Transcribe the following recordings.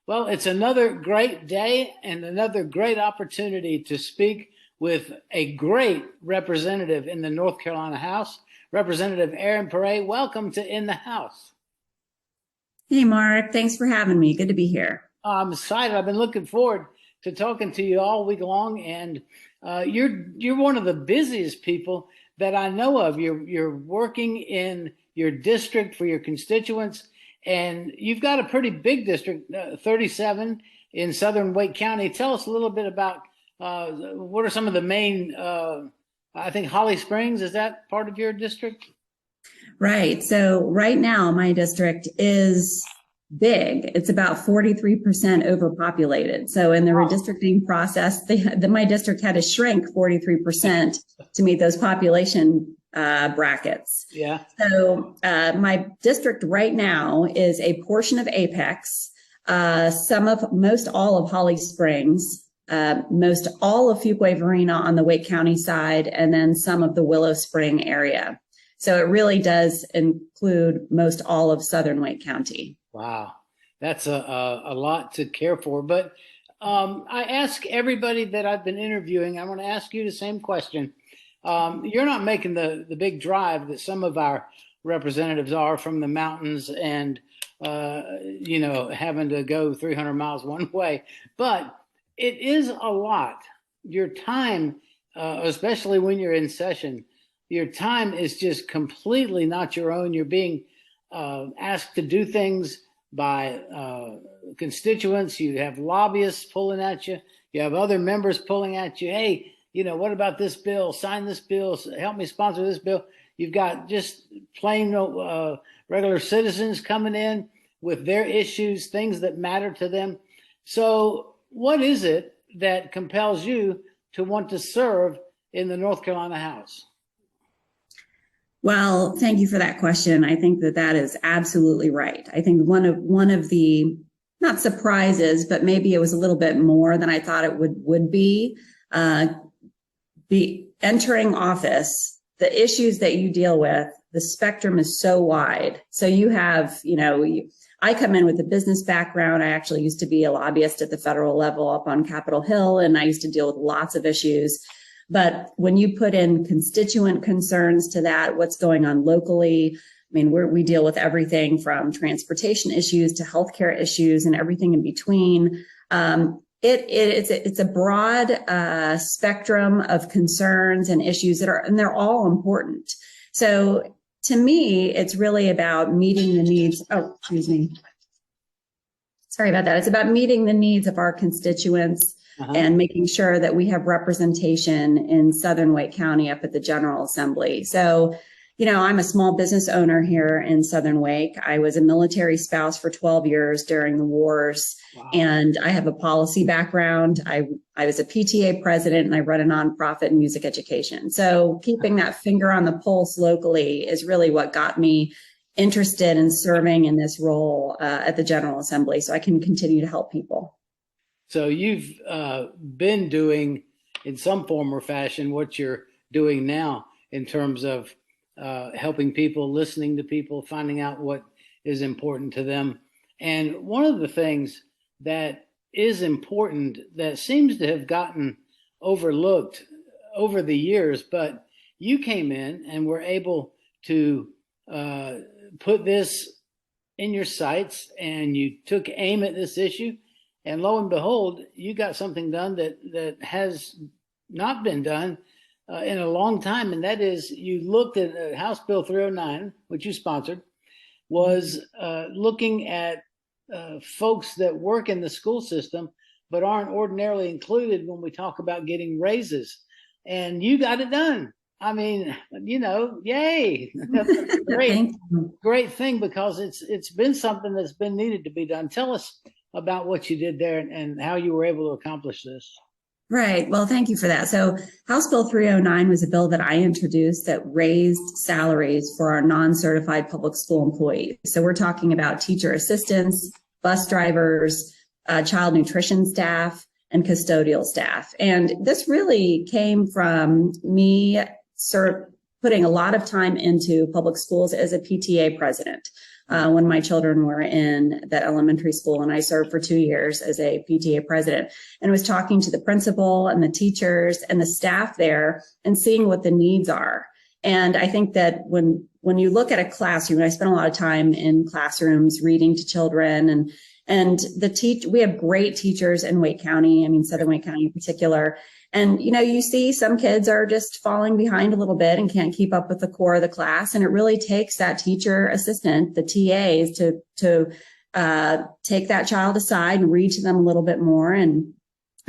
Well, it's another great day and another great opportunity to speak with a great representative in the North Carolina House, Representative Erin Paré. Welcome to In the House. Hey, Mark. Thanks for having me. Good to be here. I'm excited. I've been looking forward to talking to you all week long, and you're one of the busiest people that I know of. You're working in your district for your constituents, and you've got a pretty big district, 37 in southern Wake County. Tell us a little bit about what are some of the main. I think Holly Springs, is that part of your district? Right. So right now, my district is big. It's about 43% overpopulated. So in the redistricting process, my district had to shrink 43% to meet those population brackets. Yeah. So my district right now is a portion of Apex, most all of Holly Springs, most all of Fuquay-Varina on the Wake County side, and then some of the Willow Spring area. So it really does include most all of southern Wake County. Wow, that's a lot to care for. But I ask everybody that I've been interviewing, I want to ask you the same question. You're not making the big drive that some of our representatives are from the mountains and, having to go 300 miles one way. But it is a lot. Your time, especially when you're in session, your time is just completely not your own. You're being asked to do things by constituents. You have lobbyists pulling at you. You have other members pulling at you. Hey, what about this bill? Sign this bill. Help me sponsor this bill. You've got just plain regular citizens coming in with their issues, things that matter to them. So what is it that compels you to want to serve in the North Carolina House? Well, thank you for that question. I think that is absolutely right. I think one of the, not surprises, but maybe it was a little bit more than I thought it would be entering office. The issues that you deal with, the spectrum is so wide. So you have, I come in with a business background. I actually used to be a lobbyist at the federal level up on Capitol Hill, and I used to deal with lots of issues. But when you put in constituent concerns to that, what's going on locally, I mean, we deal with everything from transportation issues to healthcare issues and everything in between. It's a broad spectrum of concerns and issues and they're all important. So to me, it's really about meeting the needs. Oh, excuse me. Sorry about that. It's about meeting the needs of our constituents. And making sure that we have representation in southern Wake County up at the General Assembly. So, I'm a small business owner here in southern Wake. I was a military spouse for 12 years during the wars. Wow. And I have a policy background. I was a PTA president and I run a nonprofit in music education. So keeping that finger on the pulse locally is really what got me interested in serving in this role at the General Assembly so I can continue to help people. So you've been doing in some form or fashion what you're doing now in terms of helping people, listening to people, finding out what is important to them. And one of the things that is important that seems to have gotten overlooked over the years, but you came in and were able to put this in your sights and you took aim at this issue. And lo and behold, you got something done that has not been done in a long time. And that is you looked at House Bill 309, which you sponsored, was looking at folks that work in the school system, but aren't ordinarily included when we talk about getting raises. And you got it done. I mean, yay. That's a great thing because it's been something that's been needed to be done. Tell us about what you did there and how you were able to accomplish this. Right. Well, thank you for that. So House Bill 309 was a bill that I introduced that raised salaries for our non-certified public school employees. So we're talking about teacher assistants, bus drivers, child nutrition staff, and custodial staff. And this really came from me putting a lot of time into public schools as a PTA president. when my children were in that elementary school, and I served for 2 years as a PTA president, and was talking to the principal and the teachers and the staff there and seeing what the needs are. And I think that when you look at a classroom, I spent a lot of time in classrooms reading to children, and we have great teachers in Wake County, Southern Wake County in particular. And, you see some kids are just falling behind a little bit and can't keep up with the core of the class. And it really takes that teacher assistant, the TAs, to take that child aside and read to them a little bit more. And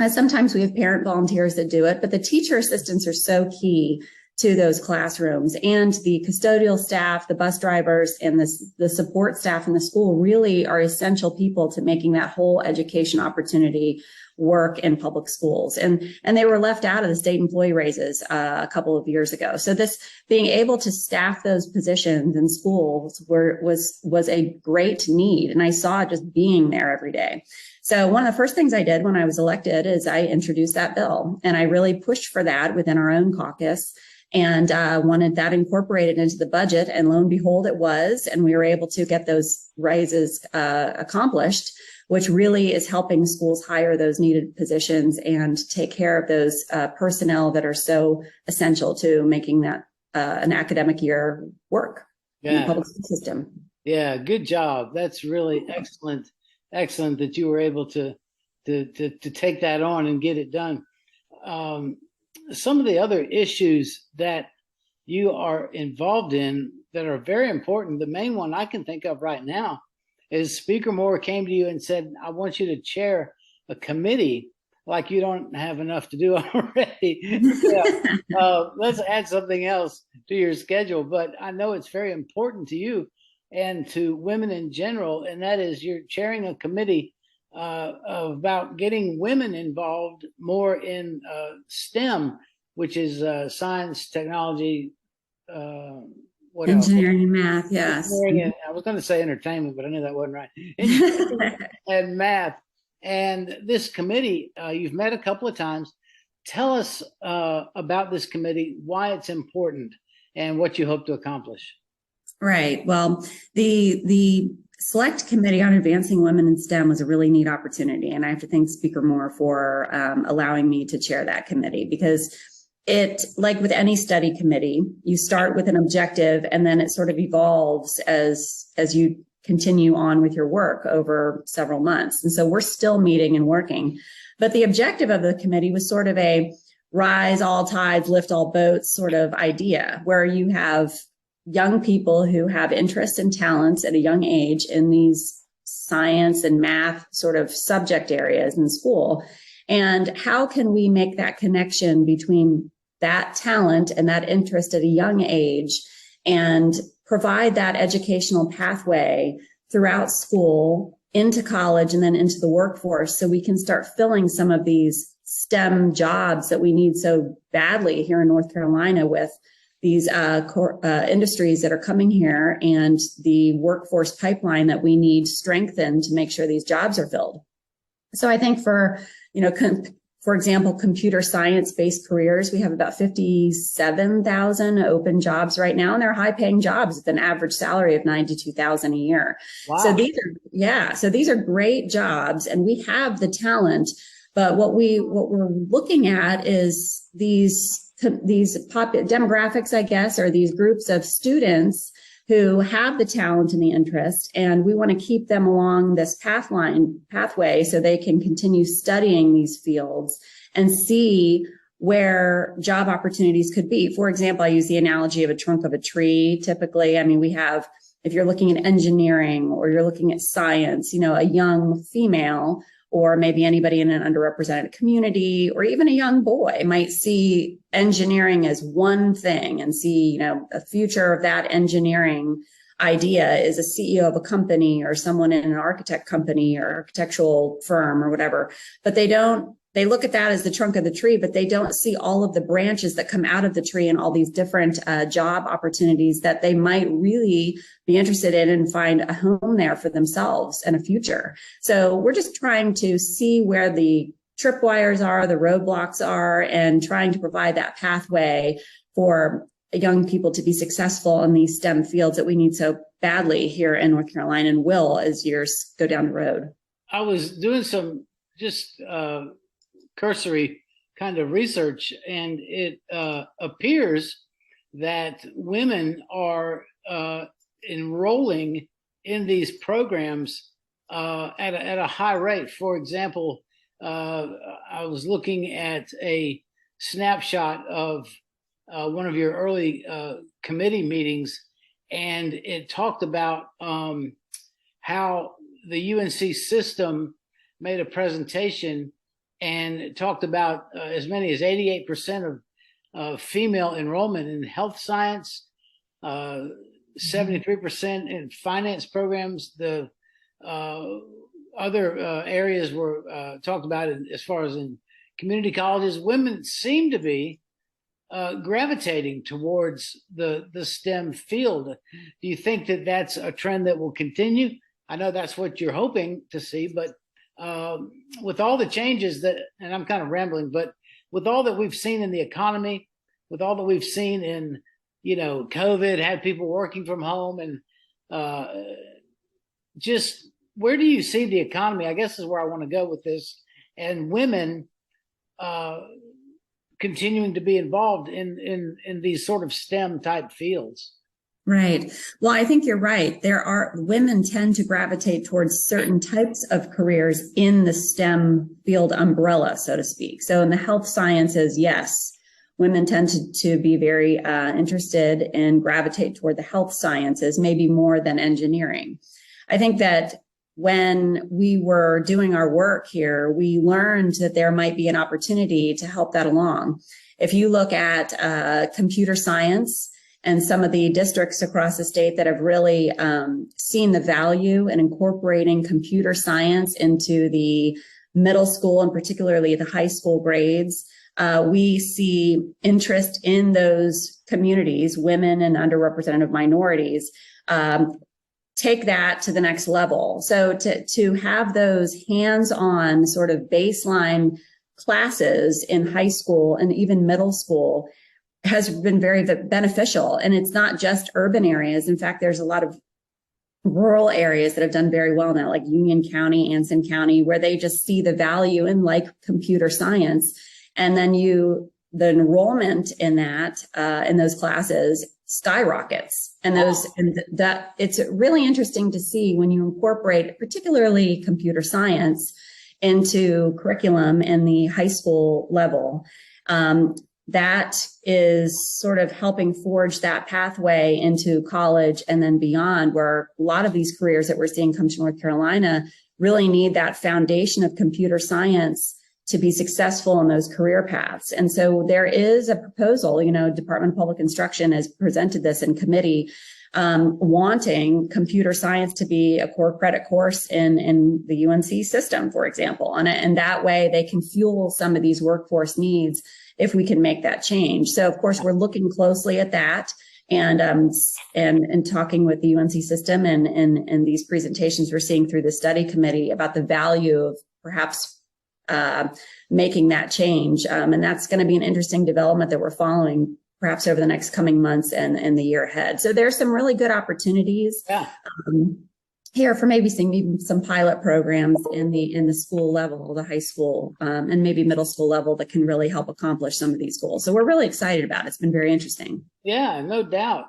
sometimes we have parent volunteers that do it, but the teacher assistants are so key to those classrooms, and the custodial staff, the bus drivers, and the support staff in the school really are essential people to making that whole education opportunity work in public schools. And they were left out of the state employee raises a couple of years ago. So this being able to staff those positions in schools was a great need. And I saw it just being there every day. So one of the first things I did when I was elected is I introduced that bill, and I really pushed for that within our own caucus, and wanted that incorporated into the budget. And lo and behold, it was, and we were able to get those raises accomplished, which really is helping schools hire those needed positions and take care of those personnel that are so essential to making that an academic year work in the public school system. Yeah, good job. That's really excellent that you were able to take that on and get it done. Some of the other issues that you are involved in that are very important, the main one I can think of right now is Speaker Moore came to you and said, I want you to chair a committee like you don't have enough to do already. Let's add something else to your schedule. But I know it's very important to you and to women in general, and that is you're chairing a committee about getting women involved more in STEM, which is science, technology, engineering and math. Yes. I was going to say entertainment, but I knew that wasn't right. Engineering and math. And this committee, you've met a couple of times. Tell us about this committee, why it's important, and what you hope to accomplish. Right. Well, the Select Committee on Advancing Women in STEM was a really neat opportunity. And I have to thank Speaker Moore for allowing me to chair that committee, because it, like with any study committee, you start with an objective and then it sort of evolves as you continue on with your work over several months. And so we're still meeting and working. But the objective of the committee was sort of a rise all tides, lift all boats sort of idea, where you have young people who have interests and talents at a young age in these science and math sort of subject areas in school. And how can we make that connection between that talent and that interest at a young age and provide that educational pathway throughout school, into college, and then into the workforce, so we can start filling some of these STEM jobs that we need so badly here in North Carolina with these industries that are coming here and the workforce pipeline that we need strengthened to make sure these jobs are filled. So I think for example, computer science-based careers, we have about 57,000 open jobs right now, and they're high-paying jobs with an average salary of $92,000 a year. Wow. So these are great jobs, and we have the talent. But what we're looking at is these demographics, I guess, or these groups of students who have the talent and the interest, and we want to keep them along this pathway so they can continue studying these fields and see where job opportunities could be. For example, I use the analogy of a trunk of a tree. Typically, we have, if you're looking at engineering or you're looking at science, a young female or maybe anybody in an underrepresented community, or even a young boy might see engineering as one thing and see, a future of that engineering idea is a CEO of a company or someone in an architect company or architectural firm or whatever. But they look at that as the trunk of the tree, but they don't see all of the branches that come out of the tree and all these different job opportunities that they might really be interested in and find a home there for themselves and a future. So we're just trying to see where the tripwires are, the roadblocks are, and trying to provide that pathway for young people to be successful in these STEM fields that we need so badly here in North Carolina and will as years go down the road? I was doing some just cursory kind of research, and it appears that women are enrolling in these programs at a high rate. For example, I was looking at a snapshot of one of your early committee meetings, and it talked about how the UNC system made a presentation and talked about as many as 88% of female enrollment in health science, 73% in finance programs. The other areas were talked about as far as in community colleges. Women seem to be gravitating towards the STEM field. Do you think that that's a trend that will continue? I know that's what you're hoping to see, but with all the changes that, and I'm kind of rambling, but with all that we've seen in the economy, with all that we've seen in, COVID, had people working from home, and just where do you see the economy? I guess is where I want to go with this, and women continuing to be involved in these sort of STEM type fields. Right. Well, I think you're right. Women tend to gravitate towards certain types of careers in the STEM field umbrella, so to speak. So in the health sciences, yes, women tend to be very interested and gravitate toward the health sciences, maybe more than engineering. I think that when we were doing our work here, we learned that there might be an opportunity to help that along. If you look at computer science, and some of the districts across the state that have really seen the value in incorporating computer science into the middle school and particularly the high school grades, we see interest in those communities, women and underrepresented minorities, take that to the next level. So to have those hands-on sort of baseline classes in high school and even middle school has been very beneficial. And it's not just urban areas. In fact, there's a lot of rural areas that have done very well now, like Union County, Anson County, where they just see the value in like computer science. And then the enrollment in that, in those classes skyrockets. And that it's really interesting to see when you incorporate particularly computer science into curriculum in the high school level. That is sort of helping forge that pathway into college and then beyond, where a lot of these careers that we're seeing come to North Carolina really need that foundation of computer science to be successful in those career paths. And so there is a proposal, Department of Public Instruction has presented this in committee, wanting computer science to be a core credit course in the UNC system, for example. And that way they can fuel some of these workforce needs if we can make that change. So of course we're looking closely at that and talking with the UNC system and these presentations we're seeing through the study committee about the value of perhaps making that change. And that's going to be an interesting development that we're following perhaps over the next coming months and the year ahead. So there's some really good opportunities. Yeah. Here for maybe some pilot programs in the school level, the high school, and maybe middle school level that can really help accomplish some of these goals. So we're really excited about it. It's been very interesting. Yeah, no doubt.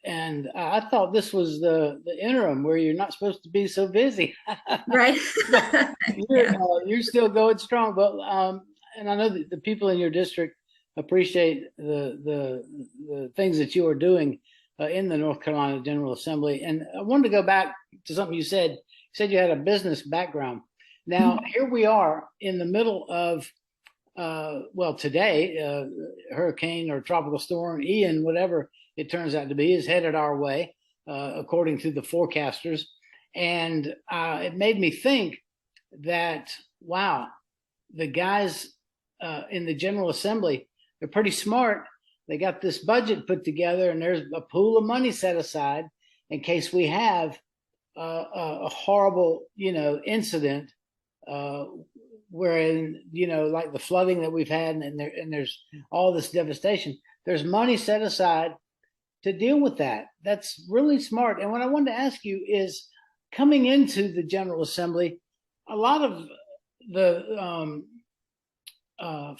And I thought this was the interim where you're not supposed to be so busy. Right. You're still going strong, but and I know that the people in your district appreciate the things that you are doing in the North Carolina General Assembly. And I wanted to go back to something you said. You said you had a business background. Now, here we are in the middle of, today, hurricane or tropical storm, Ian, whatever it turns out to be, is headed our way, according to the forecasters. And it made me think that, wow, the guys in the General Assembly, they're pretty smart. They got this budget put together, and there's a pool of money set aside in case we have a horrible, incident, wherein, like the flooding that we've had, and there's all this devastation. there's money set aside to deal with that. That's really smart. And what I wanted to ask you is, coming into the General Assembly, a lot of the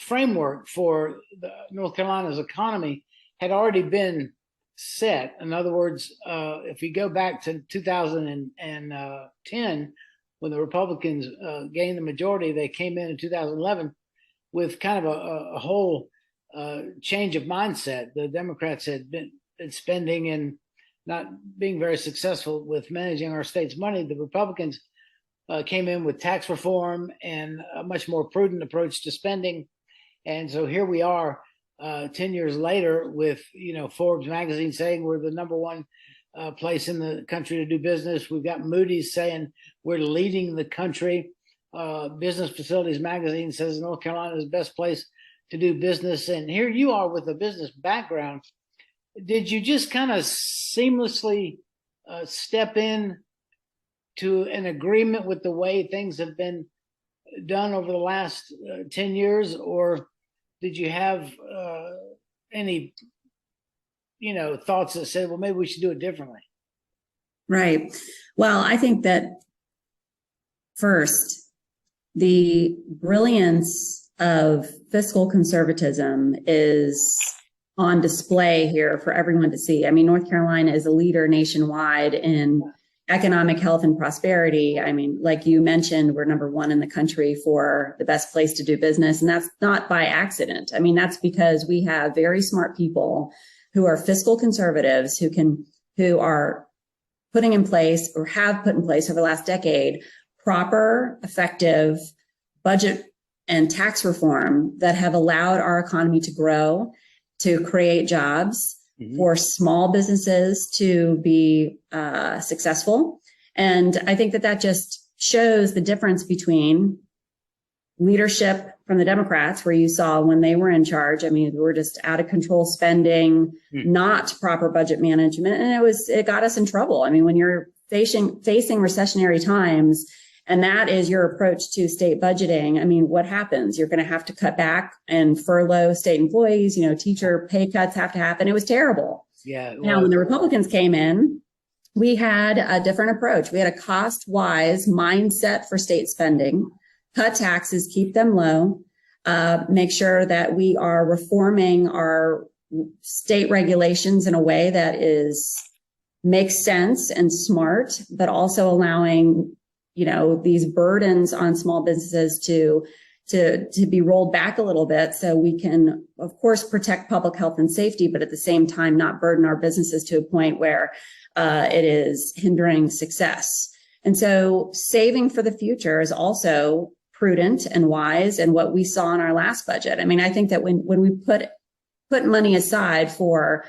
framework for North Carolina's economy had already been set. In other words, if you go back to 2010, when the Republicans gained the majority, they came in 2011 with kind of a whole change of mindset. The Democrats had been spending and not being very successful with managing our state's money. The Republicans came in with tax reform and a much more prudent approach to spending. And so here we are 10 years later with, Forbes magazine saying we're the number one place in the country to do business. We've got Moody's saying we're leading the country. Business Facilities magazine says North Carolina is the best place to do business. And here you are with a business background. Did you just kind of seamlessly step in to an agreement with the way things have been done over the last 10 years? Or did you have any, thoughts that said, well, maybe we should do it differently? Right. Well, I think that first, the brilliance of fiscal conservatism is on display here for everyone to see. I mean, North Carolina is a leader nationwide in economic health and prosperity. I mean, like you mentioned, we're number one in the country for the best place to do business. And that's not by accident. I mean, that's because we have very smart people who are fiscal conservatives who are putting in place or have put in place over the last decade proper, effective budget and tax reform that have allowed our economy to grow, to create jobs, for small businesses to be successful. And I think that just shows the difference between leadership from the Democrats, where you saw when they were in charge, I mean, we were just out of control spending, not proper budget management. And it got us in trouble. I mean, when you're facing recessionary times, and that is your approach to state budgeting, I mean, what happens? You're going to have to cut back and furlough state employees, teacher pay cuts have to happen. It was terrible. Yeah. Now, when the Republicans came in, we had a different approach. We had a cost-wise mindset for state spending, cut taxes, keep them low, make sure that we are reforming our state regulations in a way that makes sense and smart, but also allowing these burdens on small businesses to be rolled back a little bit so we can, of course, protect public health and safety, but at the same time, not burden our businesses to a point where it is hindering success. And so saving for the future is also prudent and wise, and what we saw in our last budget. I mean, I think that when we put money aside for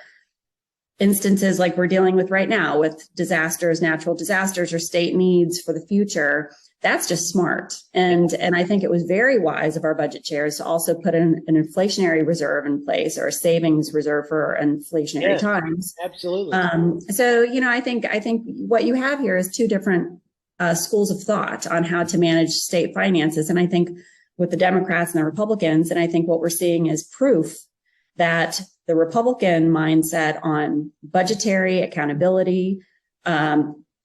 instances like we're dealing with right now with disasters, natural disasters, or state needs for the future, that's just smart. And I think it was very wise of our budget chairs to also put an inflationary reserve in place, or a savings reserve for inflationary times. Absolutely. So, I think what you have here is two different schools of thought on how to manage state finances. And I think with the Democrats and the Republicans, and I think what we're seeing is proof that the Republican mindset on budgetary accountability,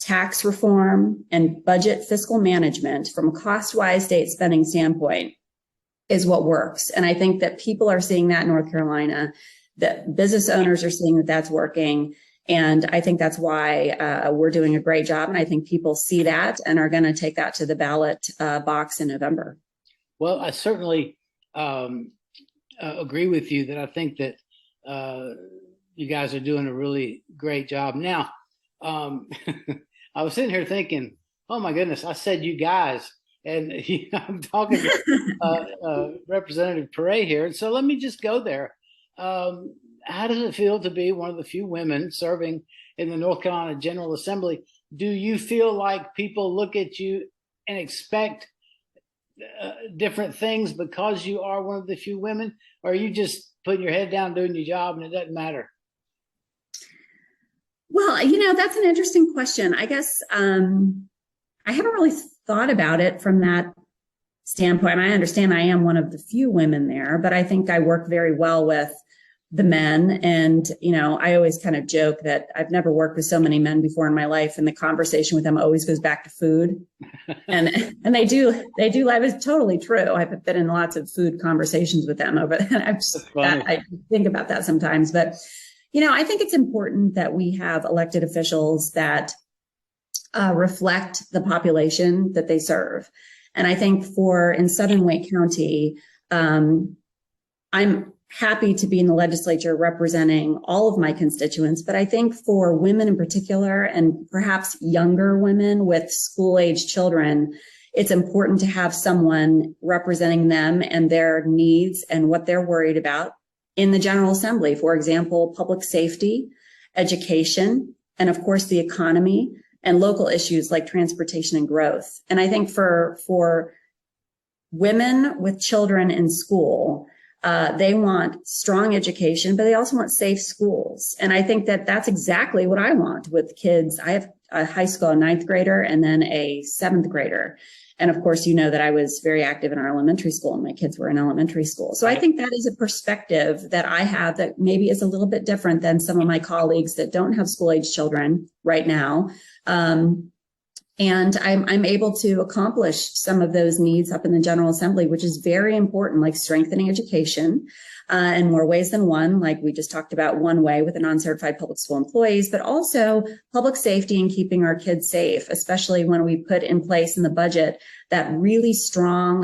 tax reform, and budget fiscal management from a cost-wise state spending standpoint is what works. And I think that people are seeing that in North Carolina, that business owners are seeing that that's working. And I think that's why we're doing a great job. And I think people see that and are going to take that to the ballot box in November. Well, I certainly agree with you that I think that you guys are doing a really great job. Now, I was sitting here thinking, oh my goodness, I said you guys, and I'm talking to Representative Paré here. And so let me just go there. How does it feel to be one of the few women serving in the North Carolina General Assembly? Do you feel like people look at you and expect different things because you are one of the few women? Or are you just putting your head down, doing your job, and it doesn't matter? Well, that's an interesting question. I guess I haven't really thought about it from that standpoint. I understand I am one of the few women there, but I think I work very well with the men. And, I always kind of joke that I've never worked with so many men before in my life. And the conversation with them always goes back to food. and they do life is totally true. I've been in lots of food conversations with them over. I think about that sometimes, but, I think it's important that we have elected officials that reflect the population that they serve. And I think in Southern Wake County, I'm happy to be in the legislature representing all of my constituents, but I think for women in particular, and perhaps younger women with school-age children, it's important to have someone representing them and their needs and what they're worried about in the General Assembly. For example, public safety, education, and of course the economy, and local issues like transportation and growth. And I think for women with children in school, they want strong education, but they also want safe schools. And I think that that's exactly what I want with kids. I have a high school ninth grader and then a seventh grader. And of course, that I was very active in our elementary school and my kids were in elementary school. So I think that is a perspective that I have that maybe is a little bit different than some of my colleagues that don't have school-age children right now. And I'm able to accomplish some of those needs up in the General Assembly, which is very important, like strengthening education in more ways than one, like we just talked about one way with the non-certified public school employees, but also public safety and keeping our kids safe, especially when we put in place in the budget that really strong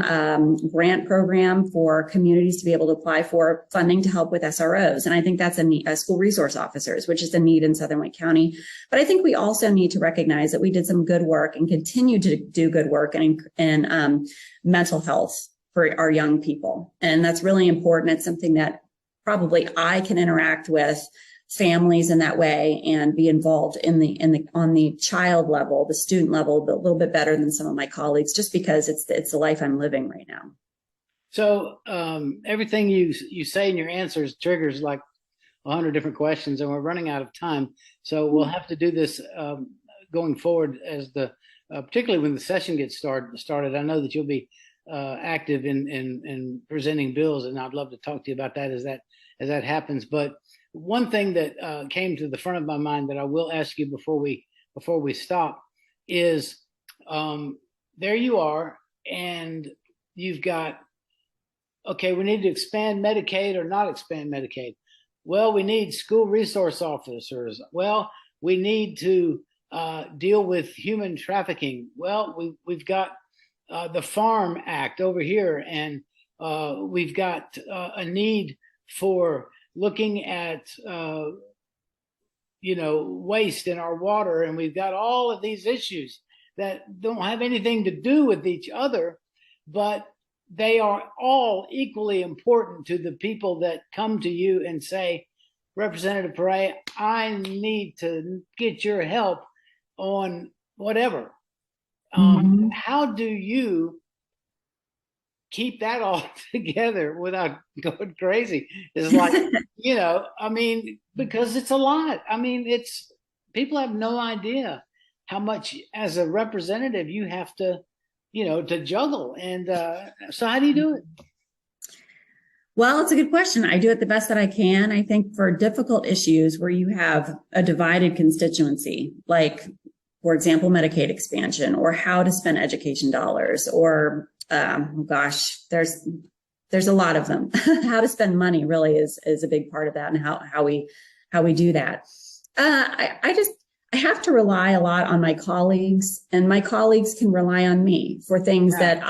grant program for communities to be able to apply for funding to help with SROs. And I think that's a need, school resource officers, which is a need in Southern Wake County. But I think we also need to recognize that we did some good work and continue to do good work in mental health for our young people. And that's really important. It's something that probably I can interact with families in that way and be involved on the child level, the student level, but a little bit better than some of my colleagues, just because it's the life I'm living right now. So everything you say in your answers triggers like 100 different questions, and we're running out of time. So we'll have to do this going forward as particularly when the session gets started. I know that you'll be active in presenting bills, and I'd love to talk to you about that as that happens. But one thing that came to the front of my mind that I will ask you before we stop is there you are, and you've got, okay, we need to expand Medicaid or not expand Medicaid. Well, we need school resource officers. Well, we need to deal with human trafficking. Well, we've got the Farm Act over here, and we've got a need for looking at waste in our water, and we've got all of these issues that don't have anything to do with each other, but they are all equally important to the people that come to you and say, Representative Paré, I need to get your help on whatever. How do you keep that all together without going crazy? It's like, because it's a lot. People have no idea how much as a representative you have to, to juggle. And so how do you do it? Well, it's a good question. I do it the best that I can. I think for difficult issues where you have a divided constituency, like, for example, Medicaid expansion or how to spend education dollars, or there's a lot of them. How to spend money really is a big part of that, and how we do that. I have to rely a lot on my colleagues, and my colleagues can rely on me for things that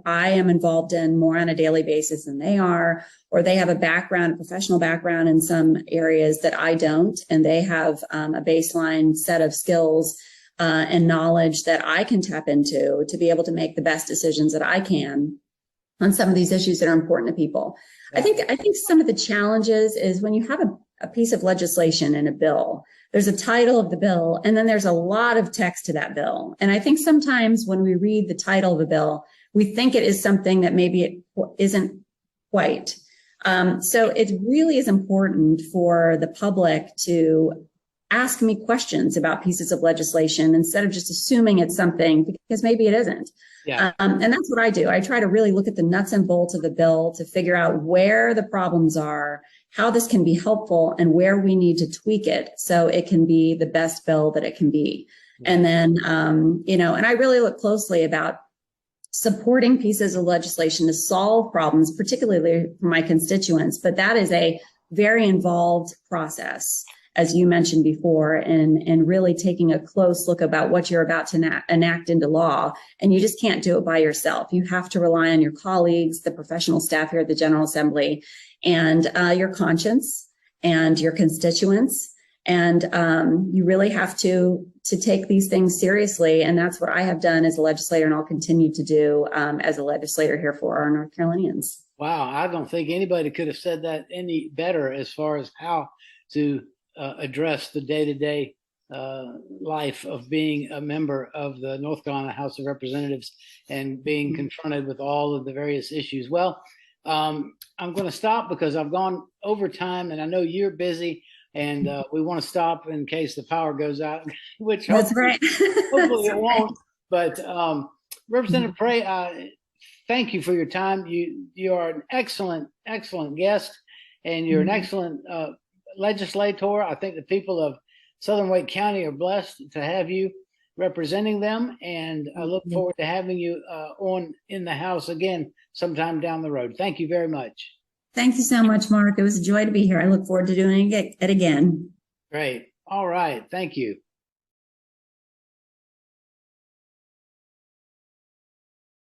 I am involved in more on a daily basis than they are, or they have a professional background in some areas that I don't, and they have a baseline set of skills and knowledge that I can tap into to be able to make the best decisions that I can on some of these issues that are important to people. Yeah. I think some of the challenges is when you have a piece of legislation in a bill, there's a title of the bill, and then there's a lot of text to that bill. And I think sometimes when we read the title of a bill, we think it is something that maybe it isn't quite. So it really is important for the public to ask me questions about pieces of legislation instead of just assuming it's something, because maybe it isn't. Yeah. And that's what I do. I try to really look at the nuts and bolts of the bill to figure out where the problems are, how this can be helpful and where we need to tweak it so it can be the best bill that it can be. And then, and I really look closely about supporting pieces of legislation to solve problems, particularly for my constituents. But that is a very involved process, as you mentioned before, and really taking a close look about what you're about to enact into law. And you just can't do it by yourself. You have to rely on your colleagues, the professional staff here at the General Assembly, and your conscience and your constituents. And you really have to take these things seriously. And that's what I have done as a legislator, and I'll continue to do as a legislator here for our North Carolinians. Wow, I don't think anybody could have said that any better as far as how to address the day-to-day life of being a member of the North Carolina House of Representatives and being confronted with all of the various issues. Well, I'm going to stop because I've gone over time, and I know you're busy. And we want to stop in case the power goes out, which that's right. Hopefully it won't. But Representative Paré, thank you for your time. You are an excellent guest, and you're an excellent legislator. I think the people of Southern Wake County are blessed to have you representing them, and I look forward to having you on in the House again sometime down the road. Thank you very much. Thank you so much, Mark. It was a joy to be here. I look forward to doing it again. Great. All right. Thank you.